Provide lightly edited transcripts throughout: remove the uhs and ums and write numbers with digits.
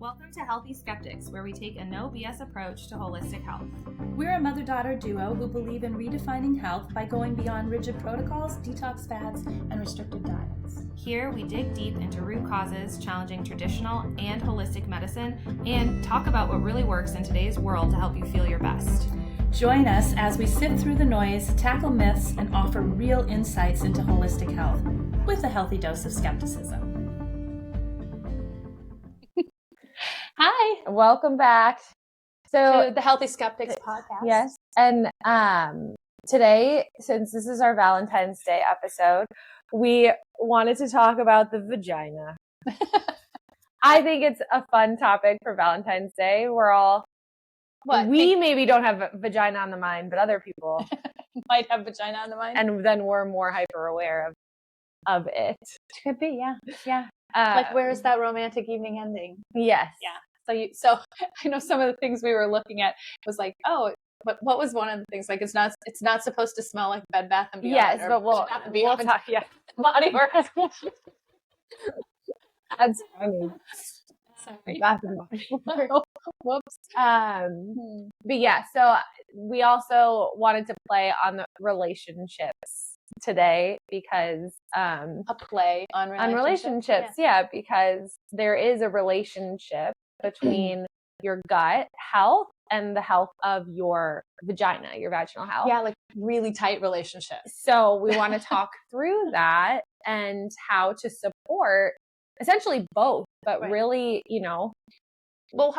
Welcome to Healthy Skeptics, where we take a no BS approach to holistic health. We're a mother-daughter duo who believe in redefining health by going beyond rigid protocols, detox fads, and restricted diets. Here, we dig deep into root causes, challenging traditional and holistic medicine, and talk about what really works in today's world to help you feel your best. Join us as we sift through the noise, tackle myths, and offer real insights into holistic health with a healthy dose of skepticism. Hi, welcome back. To the Healthy Skeptics podcast. Yes, and today, since this is our Valentine's Day episode, we wanted to talk about the vagina. I think it's a fun topic for Valentine's Day. We maybe don't have vagina on the mind, but other people might have vagina on the mind. And then we're more hyper aware of it. Could be, yeah. Like, where's that romantic evening ending? Yes. Yeah. So I know some of the things we were looking at was like, but what was one of the things? Like, it's not supposed to smell like Bed Bath and Beyond. Yes, but we'll talk. Yeah. Body work. That's funny. Sorry. Bath and Body Works. Whoops. But yeah, so we also wanted to play on the relationships today because a play on relationships. Yeah, because there is a relationship between your gut health and the health of your vagina, your vaginal health. Yeah, like really tight relationship. So we want to talk through that and how to support essentially both, but really, well,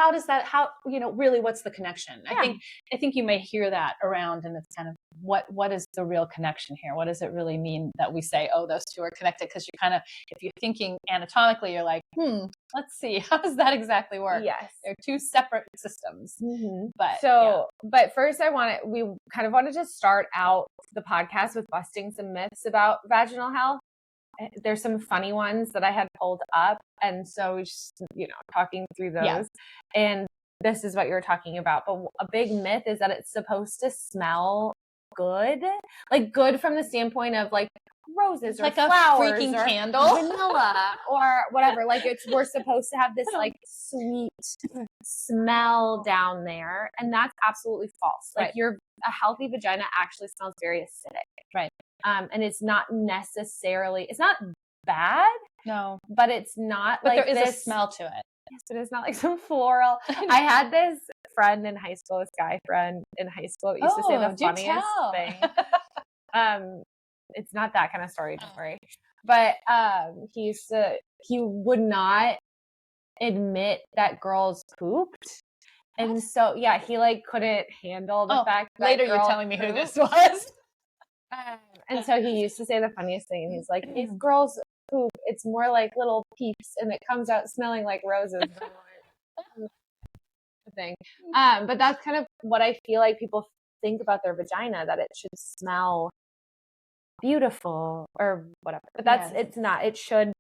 really what's the connection? Yeah. I think you may hear that around, and it's kind of what is the real connection here? What does it really mean that we say, oh, those two are connected? Because you're kind of, if you're thinking anatomically, you're like, let's see, how does that exactly work? Yes. They're two separate systems. Mm-hmm. But but first we kind of wanted to start out the podcast with busting some myths about vaginal health. There's some funny ones that I had pulled up. And so just, talking through those. Yeah. And this is what you were talking about. But a big myth is that it's supposed to smell good. Like good from the standpoint of like roses or like flowers a freaking or candle, vanilla or whatever. Like we're supposed to have this like sweet smell down there. And that's absolutely false. Like a healthy vagina actually smells very acidic. Right. And it's not bad. No. But it's not but like there is a smell to it. Yes, but it's not like some floral. I had this friend in high school, this guy friend in high school that used to say the funniest thing. It's not that kind of story, don't worry. But he would not admit that girls pooped. And so, he like couldn't handle the fact that later you're telling me who this was. And so he used to say the funniest thing. He's like, if girls poop, it's more like little peeps and it comes out smelling like roses. Thing. But that's kind of what I feel like people think about their vagina, that it should smell beautiful or whatever. But it's not. It should.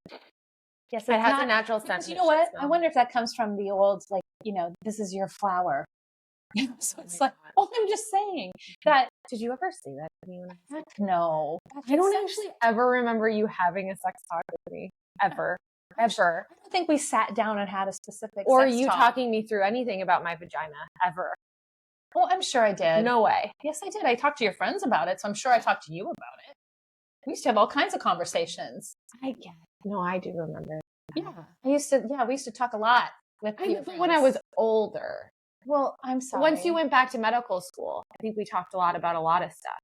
Yes, it has a natural scent. You know what? I wonder if that comes from the old, like, this is your flower. So it's like, I'm just saying that. Did you ever say that to me? Heck no. I don't actually ever remember you having a sex talk with me. Ever. I don't think we sat down and had a specific or sex you talk. Talking me through anything about my vagina, ever. Well, I'm sure I did. No way. Yes, I did. I talked to your friends about it, so I'm sure I talked to you about it. We used to have all kinds of conversations. I guess. No, I do remember. Yeah. We used to talk a lot with people when I was older. Well, I'm sorry. Once you went back to medical school, I think we talked a lot about a lot of stuff.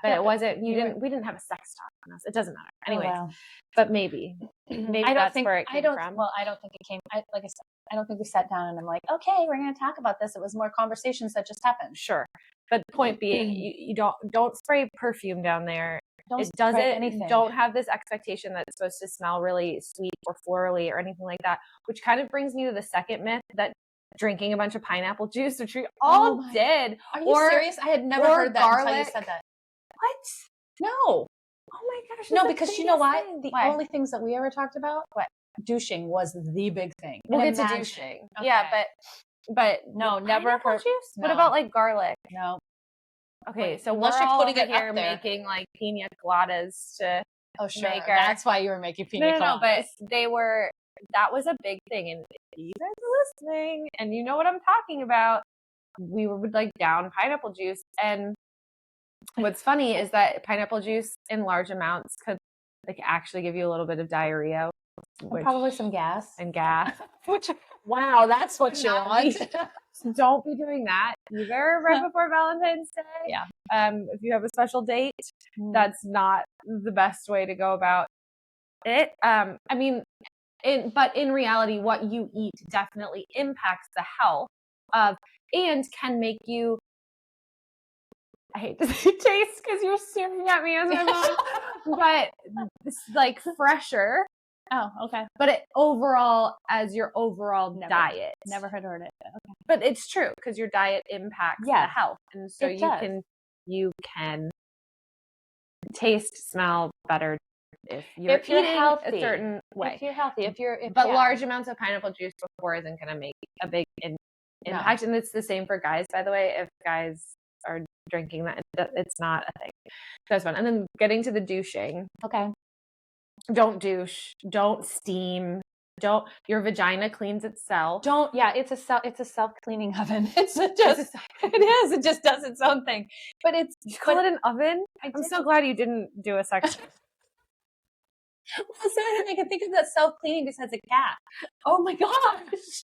But it wasn't, we didn't have a sex talk on us. It doesn't matter. Anyways, but maybe that's where it came from. Well, I don't think it came, like I said, I don't think we sat down and I'm like, okay, we're going to talk about this. It was more conversations that just happened. Sure. But the point being, you don't spray perfume down there. Don't have this expectation that it's supposed to smell really sweet or florally or anything like that, which kind of brings me to the second myth, that drinking a bunch of pineapple juice, which we all did. Are you serious? I had never heard that until you said that. What? No. Oh my gosh. No, because you know why? The Why? only things that we ever talked about, douching was the big thing. We'll get to douching. Okay. Yeah, but no, never heard juice. No. What about like garlic? No. Okay, so unless we're you're putting it here making like pina coladas to sure. make That's why you were making pina coladas. No, but they were that was a big thing. And if you guys are listening and you know what I'm talking about, we would like down pineapple juice. And what's funny is that pineapple juice in large amounts could like actually give you a little bit of diarrhea. Probably some gas. And gas. Which, wow, that's what you want. So don't be doing that either right before Valentine's Day. Yeah. If you have a special date, that's not the best way to go about it. I mean, but in reality, what you eat definitely impacts the health of, and can make you, I hate to say taste because you're staring at me as my mom, but it's like fresher. Oh, okay. But it overall, as your overall diet. Never heard it. Okay. But it's true because your diet impacts the health. And so you can taste, smell better if you're eating healthy, a certain way. If you're healthy, but large amounts of pineapple juice before isn't going to make a big impact. And it's the same for guys, by the way. If guys are drinking that, it's not a thing. That's fun. And then getting to the douching. Okay. Don't douche. Don't steam. Your vagina cleans itself. It's a self-cleaning oven. It just does its own thing. But you call it an oven? I'm so glad you didn't do a sex. Well, so I can think of that self-cleaning just as a cat. Oh my gosh.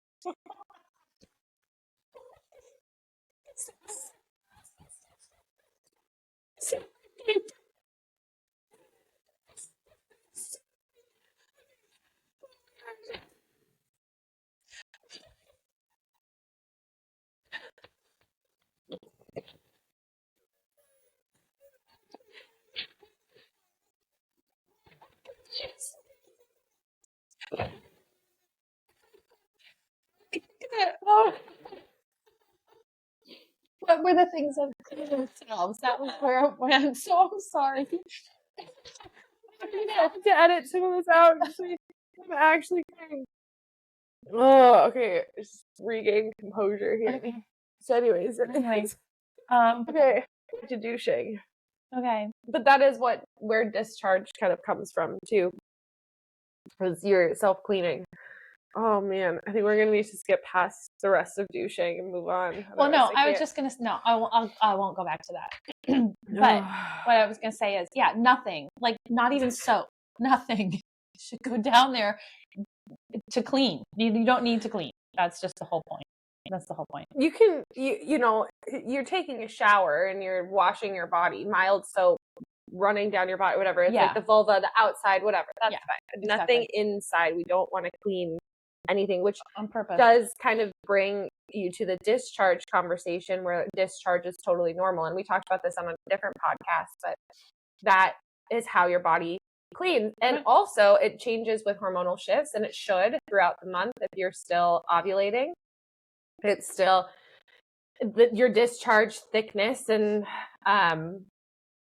Oh. What were the things of themselves? That was where it went. So I'm sorry. I have to edit some of this out. I'm actually kidding. Oh, okay. Just regain composure here. Okay. So anyways. Okay. To douching. Okay. But that is where discharge kind of comes from too. Because you're self-cleaning. Oh man, I think we're gonna need to skip past the rest of douching and move on. Well, no, I was just gonna I won't go back to that. But what I was gonna say is, nothing, like not even soap, nothing should go down there to clean. You don't need to clean. That's just the whole point. That's the whole point. You can, you're taking a shower and you're washing your body, mild soap running down your body, whatever. It's like the vulva, the outside, whatever. That's fine. Exactly. Nothing inside. We don't want to clean anything, which on purpose does kind of bring you to the discharge conversation where discharge is totally normal. And we talked about this on a different podcast, but that is how your body cleans. And also it changes with hormonal shifts, and it should throughout the month. If you're still ovulating, it's still your discharge thickness, and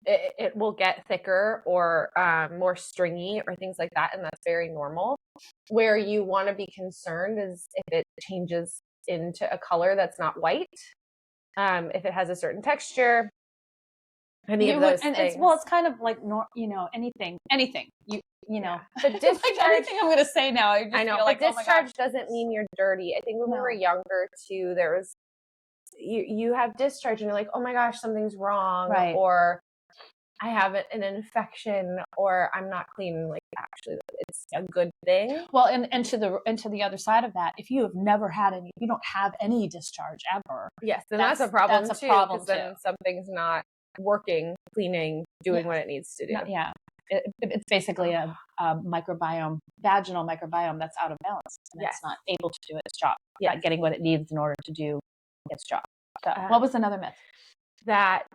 it will get thicker or more stringy or things like that. And that's very normal. Where you want to be concerned is if it changes into a color that's not white, if it has a certain texture, any of those things. It's kind of like, anything, you know, but discharge, like anything I'm going to say now, I know, feel like discharge doesn't mean you're dirty. I think when we were younger too, there was, you have discharge and you're like, oh my gosh, something's wrong. Right. Or I have an infection, or I'm not clean. Like actually it's a good thing. Well, and to the other side of that, if you have never had you don't have any discharge ever. Yes. Then that's a problem too. That's a problem too. Then something's not working, cleaning, doing what it needs to do. Yeah. It's basically a microbiome, vaginal microbiome that's out of balance. And it's not able to do its job. Yeah. Not getting what it needs in order to do its job. So, what was another myth? That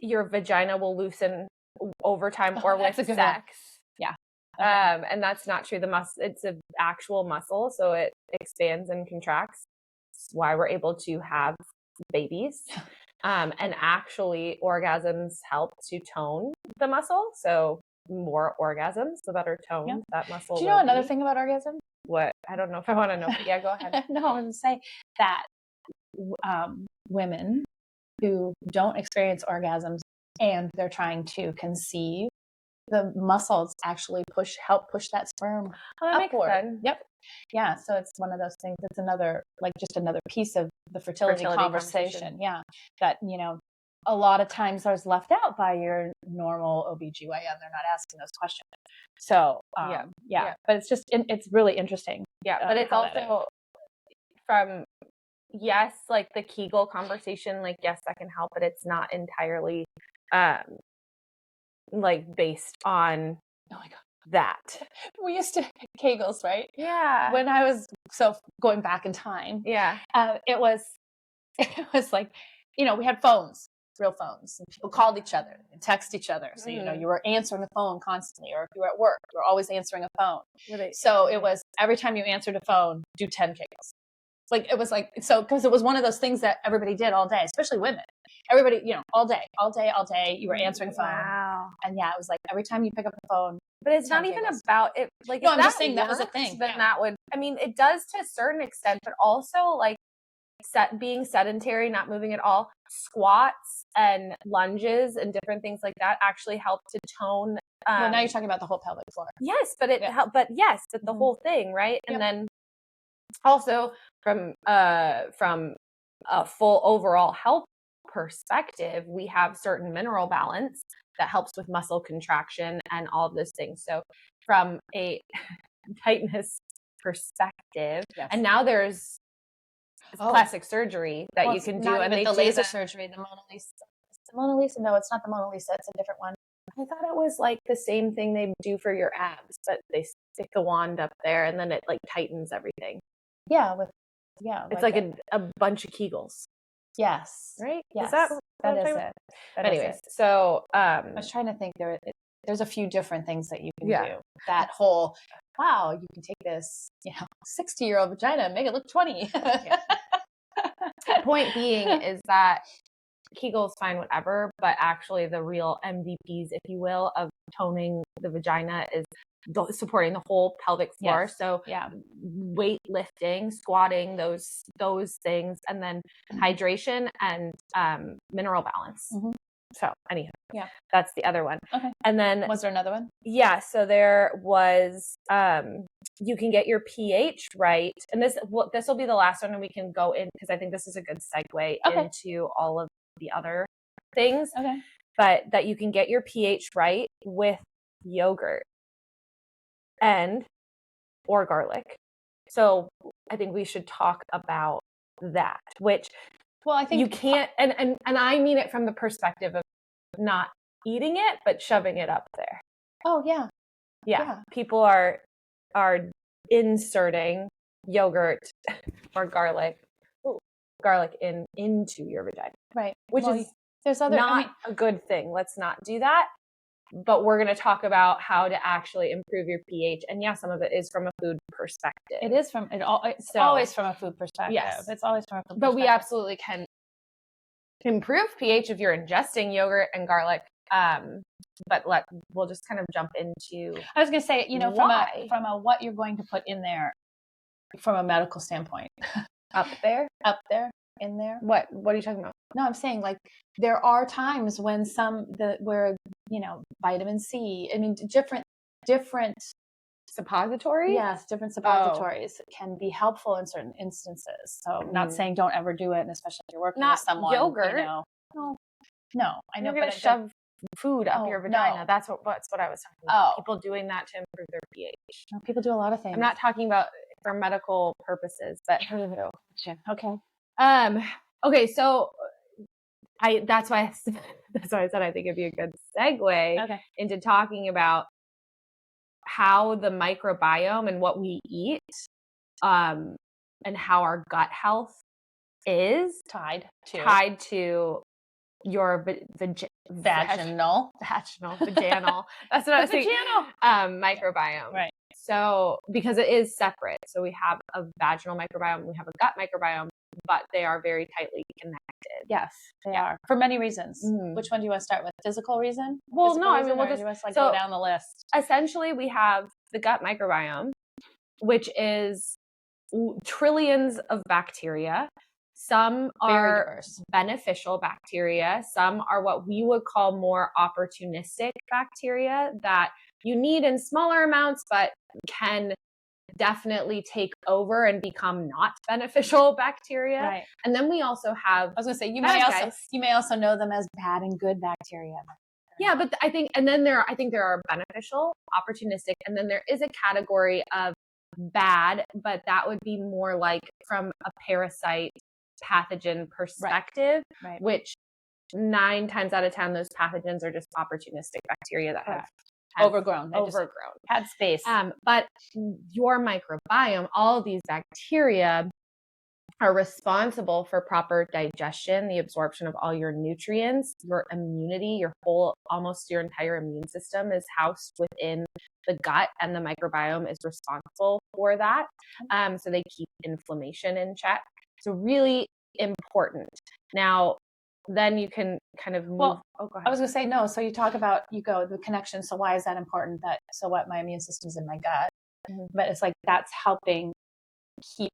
your vagina will loosen over time or with sex. Yeah. And that's not true. It's an actual muscle, so it expands and contracts. That's why we're able to have babies. And actually orgasms help to tone the muscle. So more orgasms, the better tone that muscle. Do you know another thing about orgasm? What? I don't know if I want to know. But yeah, go ahead. No, I would say that women who don't experience orgasms and they're trying to conceive the muscles actually help push that sperm upward. Makes sense. Yep. Yeah. So it's one of those things. It's another piece of the fertility conversation. Yeah. That, a lot of times are left out by your normal OBGYN. They're not asking those questions. So, yeah. But it's really interesting. Yeah. But it's also from, yes, like the Kegel conversation, like, yes, that can help, but it's not entirely, like based on that. We used to Kegels, right? Yeah. When I was going back in time. Yeah. It was like, we had phones, real phones, and people called each other and text each other. So, you were answering the phone constantly, or if you were at work, you were always answering a phone. So it was every time you answered a phone, do 10 Kegels. Like, it was like, so, because it was one of those things that everybody did all day, especially women. Everybody, all day, you were answering a phone. Wow. And yeah, it was like every time you pick up the phone. But it's not even about it. Like, no, I'm just saying that was a thing. Then that would, I mean, it does to a certain extent, but also like being sedentary, not moving at all, squats and lunges and different things like that actually help to tone. Well, now you're talking about the whole pelvic floor. Yes, but it helped. But yes, but the whole thing, right? And then also from a full overall health perspective, we have certain mineral balance that helps with muscle contraction and all of those things. So from a tightness perspective, and now there's plastic surgery that you can do, and they the do laser surgery, the Mona Lisa. The Mona Lisa? No, it's not the Mona Lisa. It's a different one. I thought it was like the same thing they do for your abs, but they stick the wand up there and then it like tightens everything. Yeah, it's like a bunch of Kegels. Yes. Right? Yes. That is it. Anyways, so I was trying to think there's a few different things that you can do. That whole, wow, you can take this, 60-year-old vagina and make it look 20. Point being is that Kegel's fine, whatever, but actually the real MVPs, if you will, of toning the vagina is supporting the whole pelvic floor. Yes. So weightlifting, squatting, those things, and then hydration and mineral balance. Mm-hmm. So anyhow, that's the other one. Okay. And then was there another one? Yeah. So there was, you can get your pH right. And this will be the last one, and we can go in because I think this is a good segue into all of the other things. Okay. But that you can get your pH right with yogurt or garlic. So I think we should talk about that, which, well, I think you can't, and I mean it from the perspective of not eating it, but shoving it up there. Oh yeah. Yeah. People are inserting yogurt or garlic into your vagina. Right. Which is there's a good thing. Let's not do that. But we're going to talk about how to actually improve your pH. And some of it is from a food perspective. It's always from a food perspective. Yes. It's always from a food perspective. But we absolutely can improve pH if you're ingesting yogurt and garlic. But we'll just kind of jump into. I was going to say, from a what you're going to put in there from a medical standpoint. Up there, in there. What are you talking about? No, I'm saying like there are times when where vitamin C. I mean, different suppositories. Yes, different suppositories can be helpful in certain instances. So, I'm not saying don't ever do it, and especially if you're working with someone. Yogurt. No, I know. You're going to shove food up your vagina. No. That's what I was talking about. People doing that to improve their pH. No, people do a lot of things. I'm not talking about for medical purposes, but okay. Okay, so that's why I said I think it'd be a good segue into talking about how the microbiome and what we eat, and how our gut health is tied to your vaginal. That's what I was saying. Microbiome. Right. So, because it is separate. So we have a vaginal microbiome, we have a gut microbiome, but they are very tightly connected. Yes, they are. For many reasons. Mm-hmm. Which one do you want to start with? Physical reason? Well, no, I mean, we'll just go down the list. Essentially, we have the gut microbiome, which is trillions of bacteria. Some Very are diverse. beneficial bacteria. Some are what we would call more opportunistic bacteria that you need in smaller amounts, but can definitely take over and become not beneficial bacteria. Right. And then we also have, I was going to say, you bad may also know them as bad and good bacteria. yeah, but I think there are beneficial, opportunistic, and then there is a category of bad, but that would be more like from a parasite pathogen perspective, Right. which 9 times out of 10, those pathogens are just opportunistic bacteria that have Overgrown. had space. But your microbiome, all of these bacteria are responsible for proper digestion, the absorption of all your nutrients, your immunity, almost your entire immune system is housed within the gut, and the microbiome is responsible for that. So they keep inflammation in check. So really important. Now, then you can kind of move. Well, go ahead. I was going to say, no. So you talk about, the connection. So why is that important? So what, my immune system's in my gut, but it's like, that's helping keep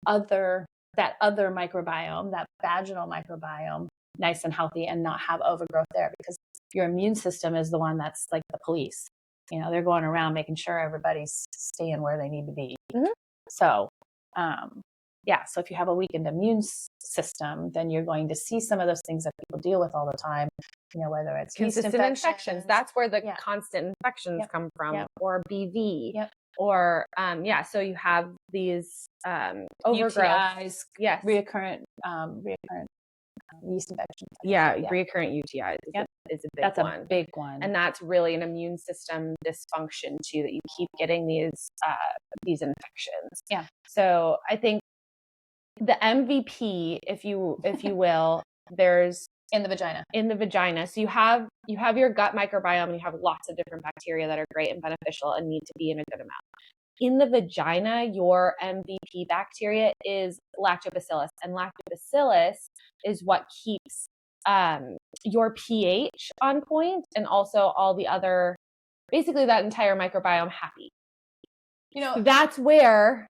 that other microbiome, that vaginal microbiome, nice and healthy and not have overgrowth there, because your immune system is the one that's like the police. They're going around making sure everybody's staying where they need to be. So, so if you have a weakened immune system, then you're going to see some of those things that people deal with all the time, whether it's consistent infections. That's where the constant infections come from, or BV. Or, so you have these overgrowth. UTIs, yes. reoccurrent yeast infections. Reoccurrent UTIs is a big one. That's a big one. And that's really an immune system dysfunction too, that you keep getting these infections. Yeah. So I think the MVP, if you will, there's in the vagina. So you have your gut microbiome, and you have lots of different bacteria that are great and beneficial and need to be in a good amount. In the vagina, your MVP bacteria is Lactobacillus, and Lactobacillus is what keeps your pH on point, and also all the other, basically that entire microbiome happy. That's where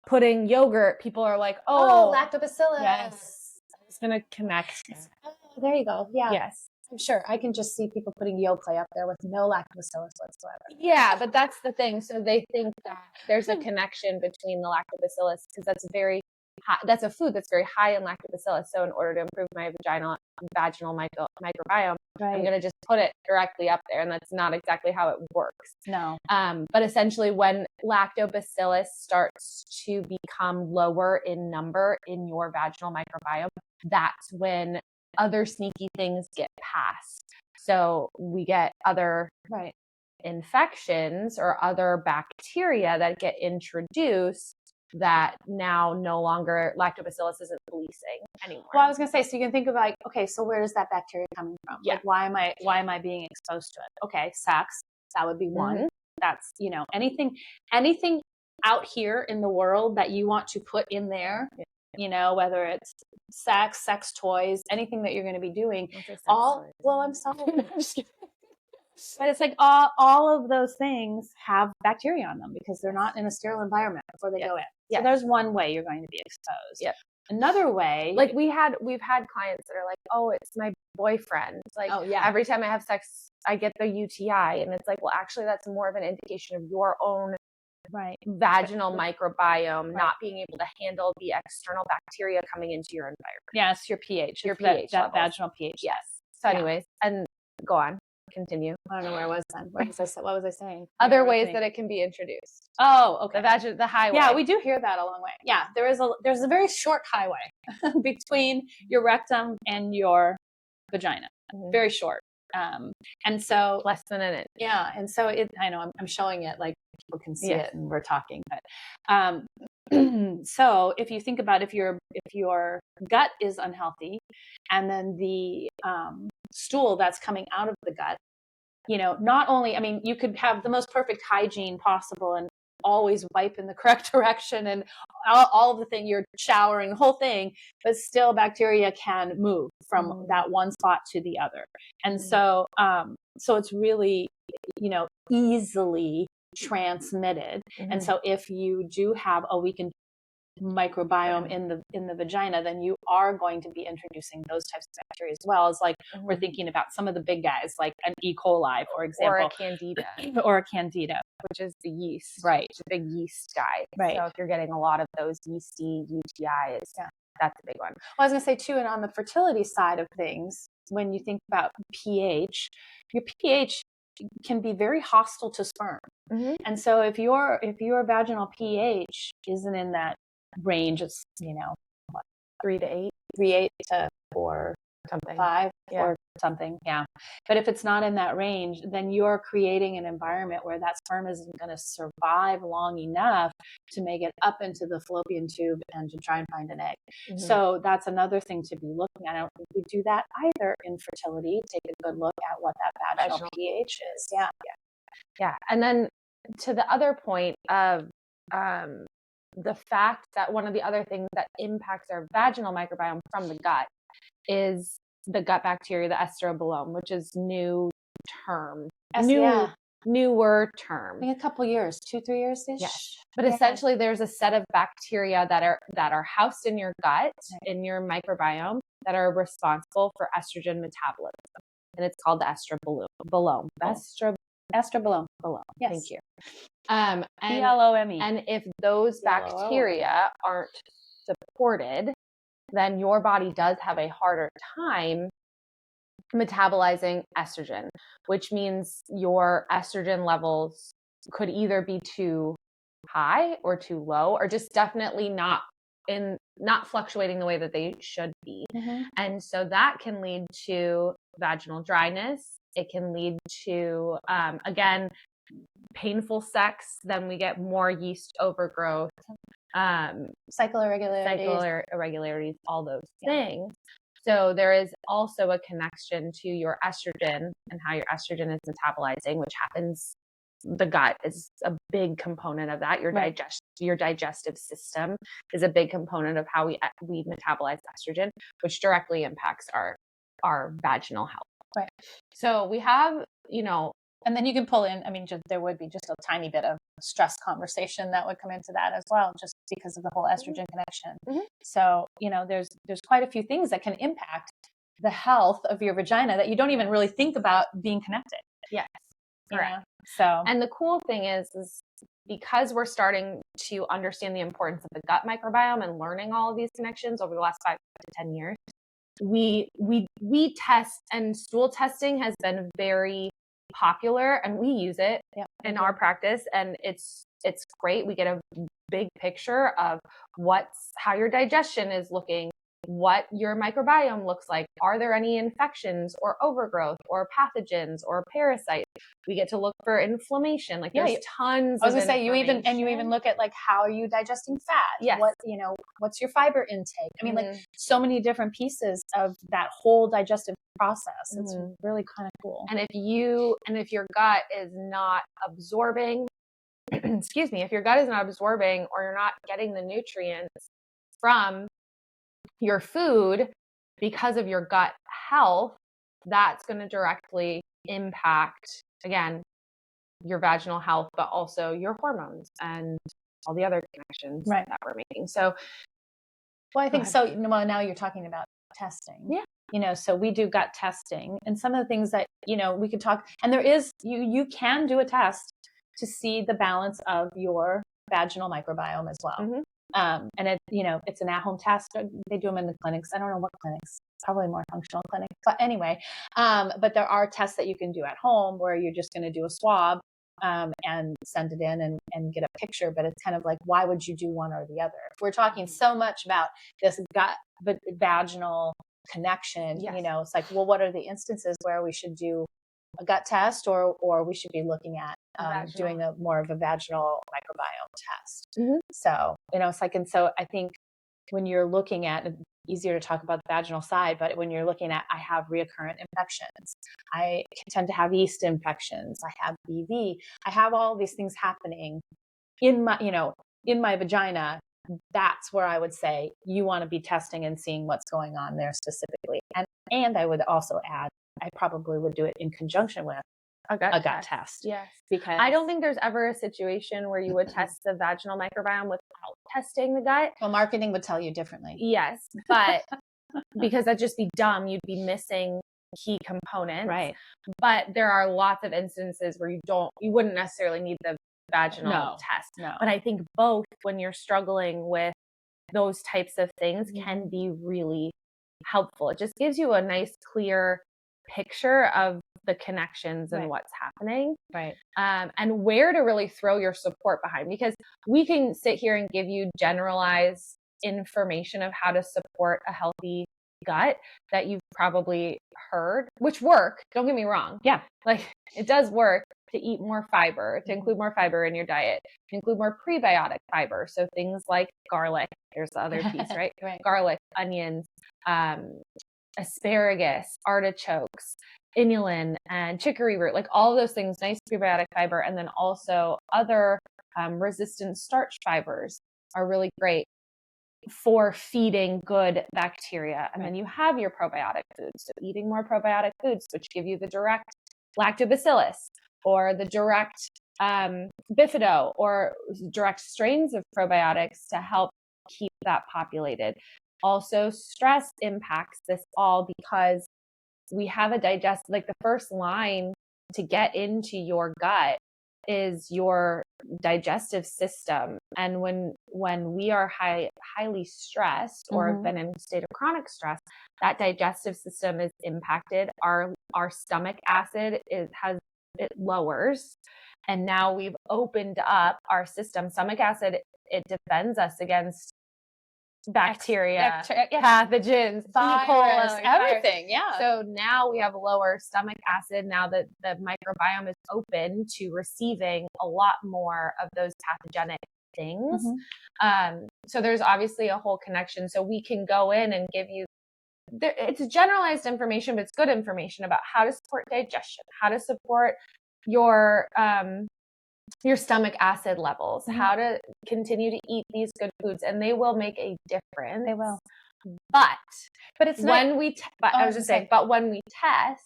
putting yogurt, people are like, oh, lactobacillus. Yes. It's going to connect. Oh, there you go. Yeah. Yes. I'm sure. I can just see people putting Yoplait up there with no lactobacillus whatsoever. Yeah, but that's the thing. So they think that there's a connection between the lactobacillus, because that's a food that's very high in lactobacillus. So in order to improve my vaginal microbiome, I'm going to just put it directly up there. And that's not exactly how it works. No. But essentially, when lactobacillus starts to become lower in number in your vaginal microbiome, that's when other sneaky things get passed. So we get other infections or other bacteria that get introduced that now no longer lactobacillus isn't policing anymore. Well, I was going to say, so you can think of like, okay, so where does that bacteria come from? Yeah. Like, why am I being exposed to it? Okay, sex, that would be one. That's, anything out here in the world that you want to put in there, whether it's sex toys, anything that you're going to be doing. Well, I'm sorry. But it's like all of those things have bacteria on them because they're not in a sterile environment before they go in. So there's one way you're going to be exposed. Yep. Another way, like we've had clients that are like, oh, it's my boyfriend. Like, every time I have sex, I get the UTI, and it's like, well, actually, that's more of an indication of your own vaginal microbiome not being able to handle the external bacteria coming into your environment. Yes, your pH, that vaginal pH. Yes. So, anyways, and go on. Continue. I don't know where I was then. What was I saying? Other ways that it can be introduced. Oh, okay. The highway. Yeah, we do hear that a long way. Yeah, there's a very short highway between your rectum and your vagina. Very short. And so less than an inch. Yeah, and so I know I'm showing it like people can see it and we're talking, but so if you think about if your gut is unhealthy, and then the stool that's coming out of the gut, not only, you could have the most perfect hygiene possible and always wipe in the correct direction and all of the thing, you're showering, the whole thing, but still bacteria can move from that one spot to the other. And so it's really, easily transmitted. And so if you do have a weakened microbiome in the vagina, then you are going to be introducing those types of bacteria as well. As like we're thinking about some of the big guys, like an E. coli, for example, or a candida, or a candida, which is the yeast, right? It's a big yeast guy. Right. So if you're getting a lot of those yeasty UTIs, that's a big one. Well, I was going to say too, and on the fertility side of things, when you think about pH, your pH can be very hostile to sperm. And so if your vaginal pH isn't in that range, it's, what, 3 to 8, 3.8 to 4, something. 5 or something. Yeah. But if it's not in that range, then you're creating an environment where that sperm isn't going to survive long enough to make it up into the fallopian tube and to try and find an egg. So that's another thing to be looking at. I don't think we do that either in fertility. Take a good look at what that vaginal pH is. Yeah. And then to the other point of the fact that one of the other things that impacts our vaginal microbiome from the gut is the gut bacteria, the estrobolome, which is newer term. I think a couple years, 2-3 years ish. Yes. But essentially there's a set of bacteria that are housed in your gut, in your microbiome, that are responsible for estrogen metabolism. And it's called the estrobolome. Estrobolome. Yes. Thank you. BLOME. And if those bacteria aren't supported, then your body does have a harder time metabolizing estrogen, which means your estrogen levels could either be too high or too low, or just definitely not fluctuating the way that they should be. And so that can lead to vaginal dryness. It can lead to, again, painful sex. Then we get more yeast overgrowth, cycle irregularities, all those things. So there is also a connection to your estrogen and how your estrogen is metabolizing, which happens. The gut is a big component of that. Your digestive system is a big component of how we metabolize estrogen, which directly impacts our vaginal health. Right. So we have, and then you can pull in, there would be just a tiny bit of stress conversation that would come into that as well, just because of the whole estrogen connection. So, there's quite a few things that can impact the health of your vagina that you don't even really think about being connected. Yes. Correct. So, and the cool thing is because we're starting to understand the importance of the gut microbiome and learning all of these connections over the last 5 to 10 years, we test, and stool testing has been very popular, and we use it in our practice, and it's great. We get a big picture of how your digestion is looking, what your microbiome looks like. Are there any infections or overgrowth or pathogens or parasites? We get to look for inflammation. There's tons. I was gonna say you even look at how are you digesting fat? Yes. What's your fiber intake? So many different pieces of that whole digestive process. It's really kind of cool. And if your gut is not absorbing, if your gut is not absorbing, or you're not getting the nutrients from your food because of your gut health, that's going to directly impact, again, your vaginal health, but also your hormones and all the other connections that we're making. So, I think so. Now you're talking about testing. Yeah. So we do gut testing, and some of the things that, we could talk, and there is, you can do a test to see the balance of your vaginal microbiome as well. And it's an at-home test. They do them in the clinics. I don't know what clinics, probably more functional clinics, but anyway, but there are tests that you can do at home where you're just going to do a swab, and send it in and get a picture. But it's kind of like, why would you do one or the other? If we're talking so much about this gut vaginal connection, it's like, well, what are the instances where we should do a gut test, or we should be looking at doing more of a vaginal microbiome test. So, it's like, and so I think when you're looking at, it's easier to talk about the vaginal side, but when you're looking at, I have recurrent infections, I tend to have yeast infections, I have BV, I have all these things happening in my vagina, that's where I would say you want to be testing and seeing what's going on there specifically. And I would also add, I probably would do it in conjunction with a gut test. Yes. Because I don't think there's ever a situation where you would test the vaginal microbiome without testing the gut. Well, marketing would tell you differently. Yes, but because that'd just be dumb. You'd be missing key components. Right. But there are lots of instances where you wouldn't necessarily need the vaginal test. No. But I think both, when you're struggling with those types of things, can be really helpful. It just gives you a nice, clear picture of the connections and what's happening. Right. And where to really throw your support behind, because we can sit here and give you generalized information of how to support a healthy gut that you've probably heard, which work. Don't get me wrong. Yeah. Like, it does work to eat more fiber, to include more fiber in your diet, to include more prebiotic fiber. So things like garlic, here's the other piece, right? Right. Garlic, onions, asparagus, artichokes, inulin, and chicory root, like all of those things, nice prebiotic fiber. And then also other resistant starch fibers are really great for feeding good bacteria. And then you have your probiotic foods. So eating more probiotic foods, which give you the direct lactobacillus or the direct bifido or direct strains of probiotics to help keep that populated. Also, stress impacts this all because we have like the first line to get into your gut is your digestive system. And when we are highly stressed or have been in a state of chronic stress, that digestive system is impacted. Our stomach acid it lowers. And now we've opened up our system. Stomach acid, it defends us against bacteria, pathogens, virus, everything. Yeah. So now we have lower stomach acid. Now that the microbiome is open to receiving a lot more of those pathogenic things. So there's obviously a whole connection. So we can go in and give you, it's generalized information, but it's good information about how to support digestion, how to support your stomach acid levels, how to continue to eat these good foods, and they will make a difference. They will. But it's when but when we test,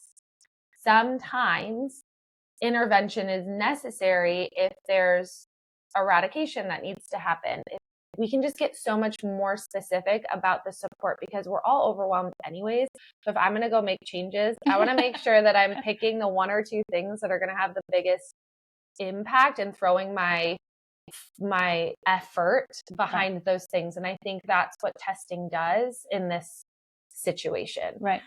sometimes intervention is necessary if there's eradication that needs to happen. We can just get so much more specific about the support because we're all overwhelmed anyways. So if I'm going to go make changes, I want to make sure that I'm picking the one or two things that are going to have the biggest impact and throwing my effort behind those things. And I think that's what testing does in this situation. Right.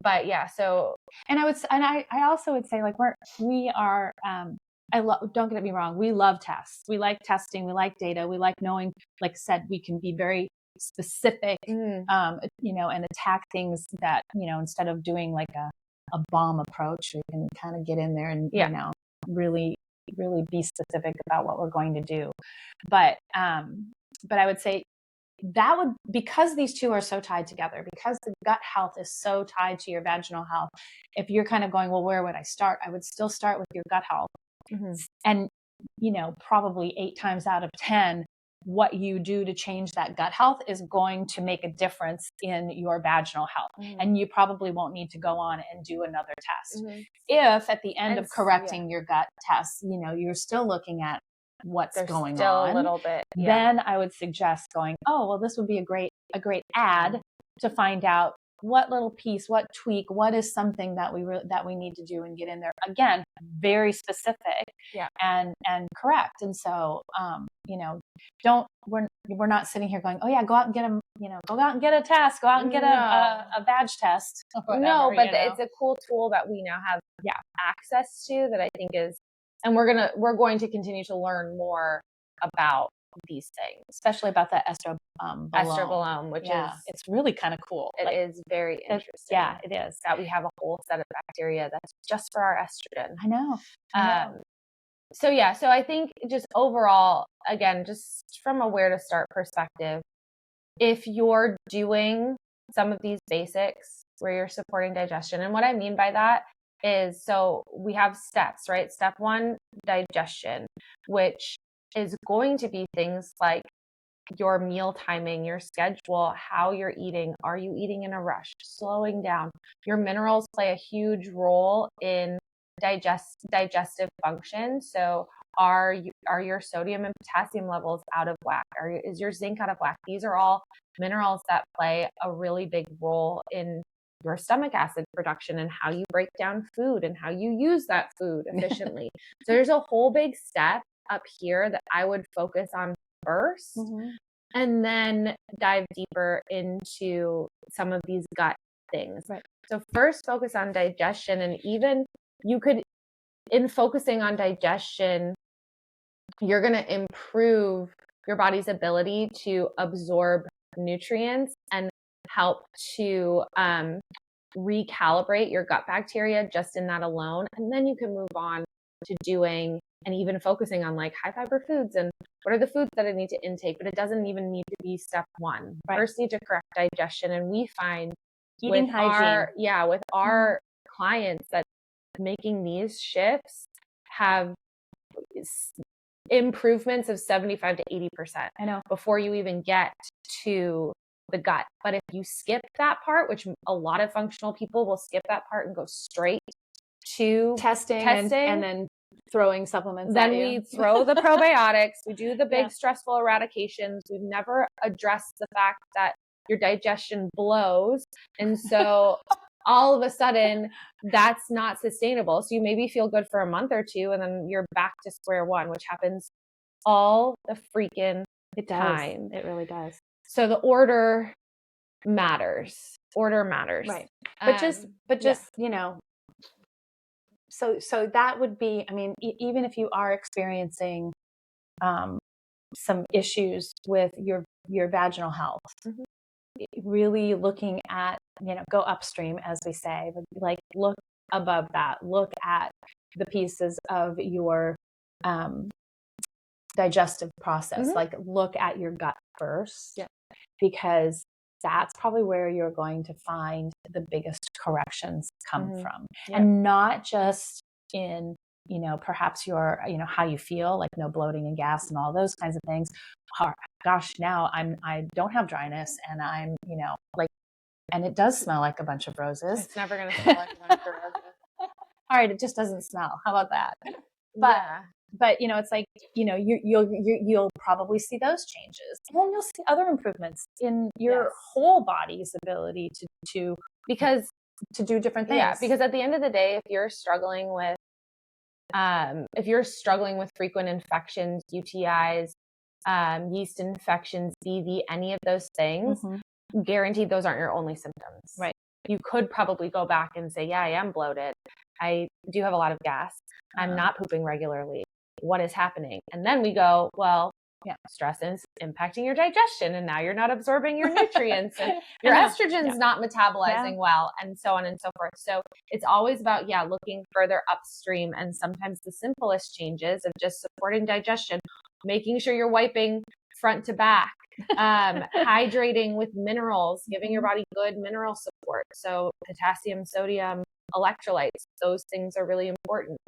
But yeah, so, and I also would say, like, we are, don't get me wrong. We love tests. We like testing. We like data. We like knowing, like I said, we can be very specific, and attack things that, instead of doing like a bomb approach, we can kind of get in there and, really, really be specific about what we're going to do. But I would say because these two are so tied together, because the gut health is so tied to your vaginal health, if you're kind of going, well, where would I start? I would still start with your gut health. And, probably 8 times out of 10, what you do to change that gut health is going to make a difference in your vaginal health. And you probably won't need to go on and do another test. If at the end of correcting your gut test, you're still looking at what's going on a little bit, then I would suggest going, oh, well, this would be a great add to find out what little piece, what tweak, what is something that we need to do and get in there. Again, very specific and correct. And so, we're not sitting here going, oh yeah, go out and get go out and get a test, go out and get a vag test. Whatever, no, but it's a cool tool that we now have access to that I think is, and we're going to continue to learn more about these things, especially about the estrobolome, which is, it's really kind of cool. It is very interesting. Yeah, it is. That we have a whole set of bacteria that's just for our estrogen. I know. So I think just overall, again, just from a where to start perspective, if you're doing some of these basics where you're supporting digestion, and what I mean by that is, so we have steps, right? Step 1, digestion, which is going to be things like your meal timing, your schedule, how you're eating. Are you eating in a rush? Slowing down. Your minerals play a huge role in digestive function. So are your sodium and potassium levels out of whack? Is your zinc out of whack? These are all minerals that play a really big role in your stomach acid production and how you break down food and how you use that food efficiently. So there's a whole big step up here that I would focus on first, and then dive deeper into some of these gut things. Right. So first focus on digestion, and even you could, in focusing on digestion, you're going to improve your body's ability to absorb nutrients and help to recalibrate your gut bacteria just in that alone. And then you can move on to doing and even focusing on like high fiber foods and what are the foods that I need to intake, but it doesn't even need to be step one. Right. First need to correct digestion. And we find eating hygiene. With our clients that making these shifts have improvements of 75 to 80%. I know. Before you even get to the gut. But if you skip that part, which a lot of functional people will skip that part and go straight to testing. And then throwing supplements. Then we throw the probiotics, we do the big stressful eradications. We've never addressed the fact that your digestion blows. And so all of a sudden that's not sustainable. So you maybe feel good for a month or two and then you're back to square one, which happens all the freaking time. It really does. So the order matters. Right. But just, you know, so that would be, I mean, even if you are experiencing some issues with your vaginal health, really looking at, you know, go upstream, as we say, but like look above that, look at the pieces of your digestive process, like look at your gut first, because that's probably where you're going to find the biggest corrections come from. And not just in, you know, perhaps your, you know, how you feel, like no bloating and gas and all those kinds of things. Gosh, now I don't have dryness and I'm, you know, like, and it does smell like a bunch of roses. It's never going to smell like a bunch of roses. All right, it just doesn't smell. How about that? But you know, it's like, you know, you'll probably see those changes, and then you'll see other improvements in your whole body's ability to do different things. Yeah, because at the end of the day, if you're struggling with frequent infections, UTIs, yeast infections, BV, any of those things, guaranteed those aren't your only symptoms. Right. You could probably go back and say, yeah, I am bloated. I do have a lot of gas. I'm not pooping regularly. What is happening? And then we go, well, stress is impacting your digestion and now you're not absorbing your nutrients and your estrogen's not metabolizing well, and so on and so forth. So it's always about, looking further upstream, and sometimes the simplest changes of just supporting digestion, making sure you're wiping front to back, hydrating with minerals, giving your body good mineral support. So potassium, sodium, electrolytes, those things are really important.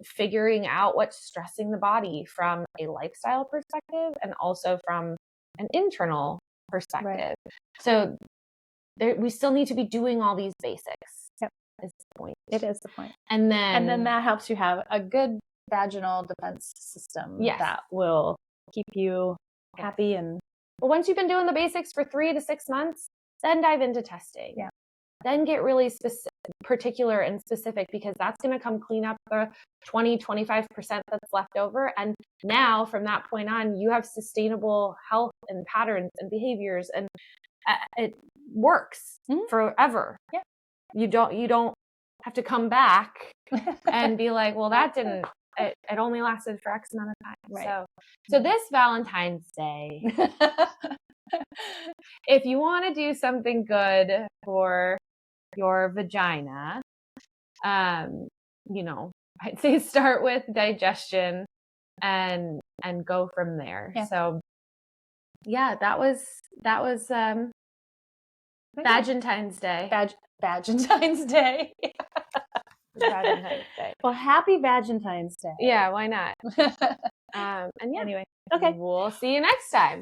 Figuring out what's stressing the body from a lifestyle perspective and also from an internal perspective. So we still need to be doing all these basics. Is the point. It is the point. And then that helps you have a good vaginal defense system that will keep you happy. And but once you've been doing the basics for 3 to 6 months, then dive into testing. Then get really particular and specific, because that's going to come clean up the 20-25% that's left over. And now from that point on, you have sustainable health and patterns and behaviors, and it works forever. You don't have to come back and be like, well, that didn't, it only lasted for X amount of time. So this Valentine's Day, if you want to do something good for your vagina, you know, I'd say start with digestion and go from there. So that was Valentine's Day. Valentine's Day. Valentine's Day. Well, happy Valentine's Day. Yeah, why not? And anyway, okay. We'll see you next time.